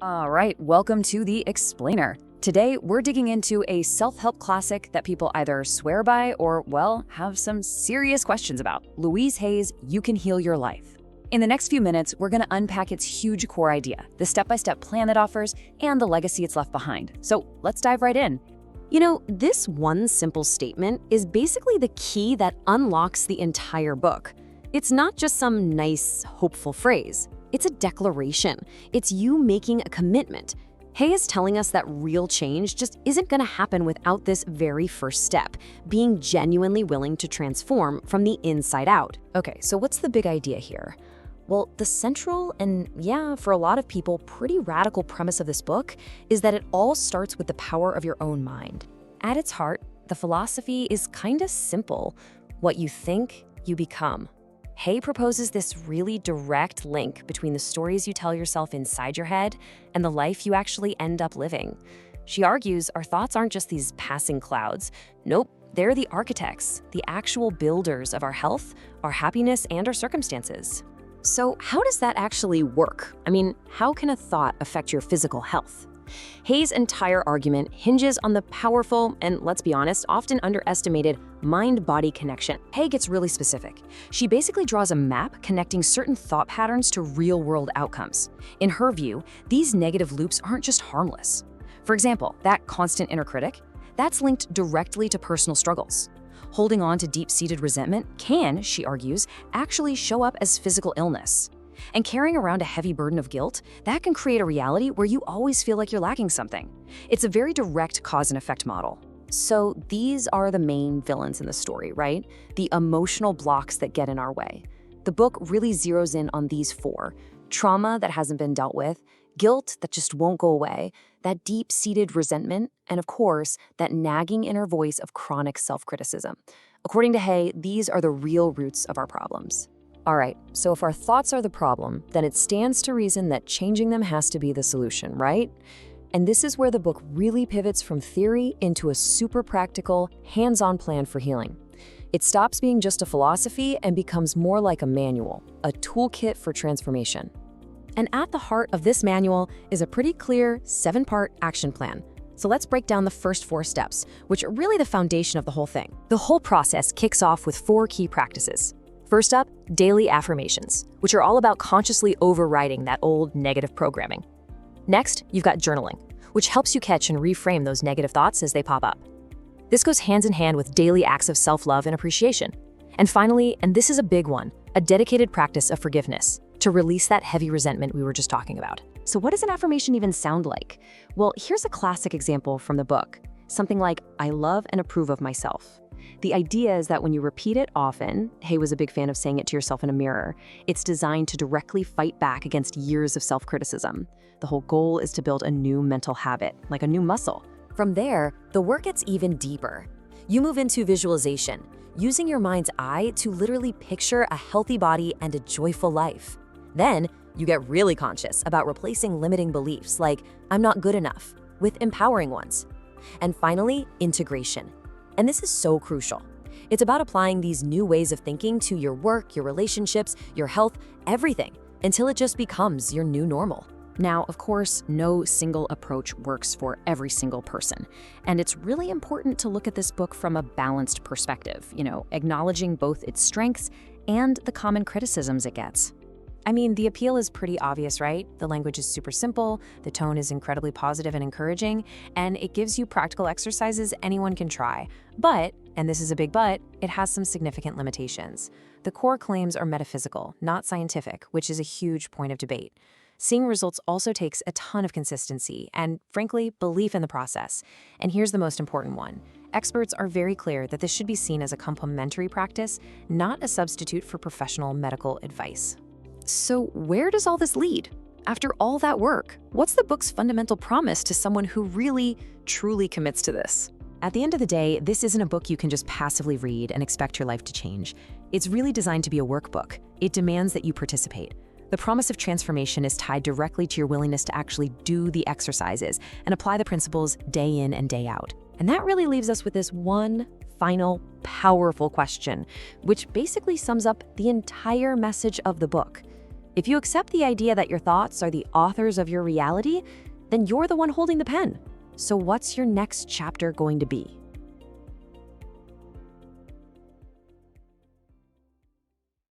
All right, welcome to The Explainer. Today, we're digging into a self-help classic that people either swear by or, well, have some serious questions about. Louise Hay's You Can Heal Your Life. In the next few minutes, we're going to unpack its huge core idea, the step-by-step plan it offers, and the legacy it's left behind. So let's dive right in. You know, this one simple statement is basically the key that unlocks the entire book. It's not just some nice, hopeful phrase. It's a declaration. It's you making a commitment. Hay is telling us that real change just isn't going to happen without this very first step, being genuinely willing to transform from the inside out. Okay, so what's the big idea here? Well, the central and, for a lot of people, pretty radical premise of this book is that it all starts with the power of your own mind. At its heart, the philosophy is kind of simple. What you think, you become. Hay proposes this really direct link between the stories you tell yourself inside your head and the life you actually end up living. She argues our thoughts aren't just these passing clouds. Nope, they're the architects, the actual builders of our health, our happiness, and our circumstances. So how does that actually work? I mean, how can a thought affect your physical health? Hay's entire argument hinges on the powerful and, let's be honest, often underestimated mind-body connection. Hay gets really specific. She basically draws a map connecting certain thought patterns to real-world outcomes. In her view, these negative loops aren't just harmless. For example, that constant inner critic, that's linked directly to personal struggles. Holding on to deep-seated resentment can, she argues, actually show up as physical illness. And carrying around a heavy burden of guilt, that can create a reality where you always feel like you're lacking something. It's a very direct cause and effect model. So these are the main villains in the story, right? The emotional blocks that get in our way. The book really zeroes in on these four: trauma that hasn't been dealt with, guilt that just won't go away, that deep-seated resentment, and of course, that nagging inner voice of chronic self-criticism. According to Hay, these are the real roots of our problems. All right, so if our thoughts are the problem, then it stands to reason that changing them has to be the solution, right? And this is where the book really pivots from theory into a super practical, hands-on plan for healing. It stops being just a philosophy and becomes more like a manual, a toolkit for transformation. And at the heart of this manual is a pretty clear 7-part action plan. So let's break down the first 4 steps, which are really the foundation of the whole thing. The whole process kicks off with 4 key practices. First up, daily affirmations, which are all about consciously overriding that old negative programming. Next, you've got journaling, which helps you catch and reframe those negative thoughts as they pop up. This goes hand in hand with daily acts of self-love and appreciation. And finally, and this is a big one, a dedicated practice of forgiveness to release that heavy resentment we were just talking about. So what does an affirmation even sound like? Well, here's a classic example from the book. Something like, I love and approve of myself. The idea is that when you repeat it often, Hay was a big fan of saying it to yourself in a mirror, it's designed to directly fight back against years of self-criticism. The whole goal is to build a new mental habit, like a new muscle. From there, the work gets even deeper. You move into visualization, using your mind's eye to literally picture a healthy body and a joyful life. Then, you get really conscious about replacing limiting beliefs like, I'm not good enough, with empowering ones. And finally, integration. And this is so crucial. It's about applying these new ways of thinking to your work, your relationships, your health, everything, until it just becomes your new normal. Now, of course, no single approach works for every single person. And it's really important to look at this book from a balanced perspective, acknowledging both its strengths and the common criticisms it gets. I mean, the appeal is pretty obvious, right? The language is super simple, the tone is incredibly positive and encouraging, and it gives you practical exercises anyone can try. But, and this is a big but, it has some significant limitations. The core claims are metaphysical, not scientific, which is a huge point of debate. Seeing results also takes a ton of consistency and, frankly, belief in the process. And here's the most important one. Experts are very clear that this should be seen as a complementary practice, not a substitute for professional medical advice. So where does all this lead? After all that work, what's the book's fundamental promise to someone who really, truly commits to this? At the end of the day, this isn't a book you can just passively read and expect your life to change. It's really designed to be a workbook. It demands that you participate. The promise of transformation is tied directly to your willingness to actually do the exercises and apply the principles day in and day out. And that really leaves us with this one final, powerful question, which basically sums up the entire message of the book. If you accept the idea that your thoughts are the authors of your reality, then you're the one holding the pen. So what's your next chapter going to be?